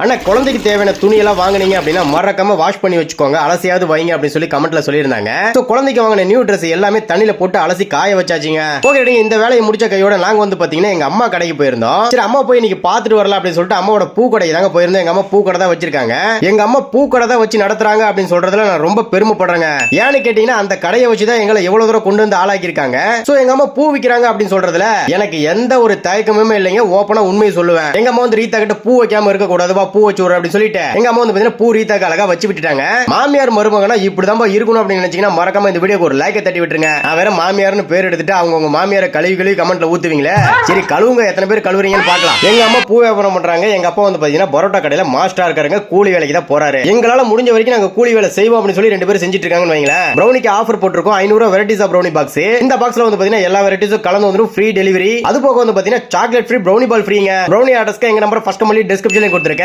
அண்ணா குழந்தைக்கு தேவையான துணி எல்லாம் வாங்குனீங்க அப்படின்னா மறக்காம வாஷ் பண்ணி வச்சுக்கோங்க, அலசியாவது வைங்க அப்படின்னு சொல்லி கமெண்ட்ல சொல்லியிருந்தாங்க. குழந்தைக்கு வாங்கின நியூ ட்ரெஸ் எல்லாமே தண்ணியில போட்டு அலசி காய வச்சாச்சுங்க. ஓகே, இந்த வேலையை முடிச்ச கையோட நாங்க வந்து பாத்தீங்கன்னா எங்க அம்மா கடைக்கு போயிருந்தோம். சரி, அம்மா போய் இன்னைக்கு பாத்துட்டு வரலாம் அப்படின்னு சொல்லிட்டு அம்மாவோட பூ கடை தாங்க போயிருந்தோம். எங்க அம்மா பூ கடை தான் வச்சிருக்காங்க. எங்க அம்மா பூ கடை தான் வச்சு நடத்துறாங்க அப்படின்னு சொல்றதுல நான் ரொம்ப பெருமைப்படுறேங்க. ஏன்னு கேட்டீங்கன்னா அந்த கடையை வச்சுதான் எங்களை எவ்வளவு தூரம் கொண்டு வந்து ஆளாக்கி இருக்காங்க. சோ எங்க அம்மா பூ விக்கிறாங்க அப்படின்னு சொல்றதுல எனக்கு எந்த ஒரு தயக்கமுமே இல்லைங்க. ஓப்பனா உண்மையை சொல்லுவேன். எங்க அம்மா வந்து ரீத்தா கிட்ட பூ வைக்காம இருக்க கூடாதுவா, பூ வச்சு விடுற அப்படின்னு சொல்லி எங்க அம்மா வந்து பூ ரீத்தாக்கு அழகா வச்சு விட்டுட்டாங்க. மாமியார் மருமகனா இப்படிதான் இருக்கணும் அப்படின்னு நினைச்சீங்கன்னா மறக்காம இந்த வீடியோக்கு ஒரு லைக் தட்டி விட்டுருங்க. நான் வேற மாமியார்னு பேர் எடுத்துட்டு அவங்க மாமியாரை கழுவி கமெண்ட்ல ஊத்துவீங்களே. சரி, கழுவுங்க, எத்தனை பேர் கழுவுறீங்கன்னு பார்க்கலாம். எங்க அம்மா பூ வியாபாரம் பண்றாங்க. எங்க அப்பா வந்து பாத்தீங்கன்னா பரோட்டா கடையில மாஸ்டரா இருக்காருங்க. கூலி வேலைக்கு தான் போறாரு. எங்களால முடிஞ்ச வரைக்கும் நாங்க கூலி வேலை செய்வோம் அப்படின்னு சொல்லி 2 பேரும் செஞ்சுட்டு இருக்காங்கன்னு வைங்களேன். ப்ரௌனிக்கு ஆஃபர் போட்டுருக்கோம். 500 வெரைட்டிஸ் ஆஃப் ப்ரௌனி பாக்ஸ். இந்த பாக்ஸ்ல வந்து பாத்தீங்கன்னா எல்லா வெரைட்டிஸும் கலந்து வந்துரும். Free delivery. அது போக வந்து பாத்தீங்கன்னா சாக்லேட் ஃப்ரீ ப்ரௌனி பால் ஃப்ரீங்க. ப்ரௌனி ஆர்டர்ஸ்க்கு எங்க நம்பர் ஃபர்ஸ்ட் மல்லி டிஸ்கிரிப்ஷன்ல கொடுத்திருக்கேன்.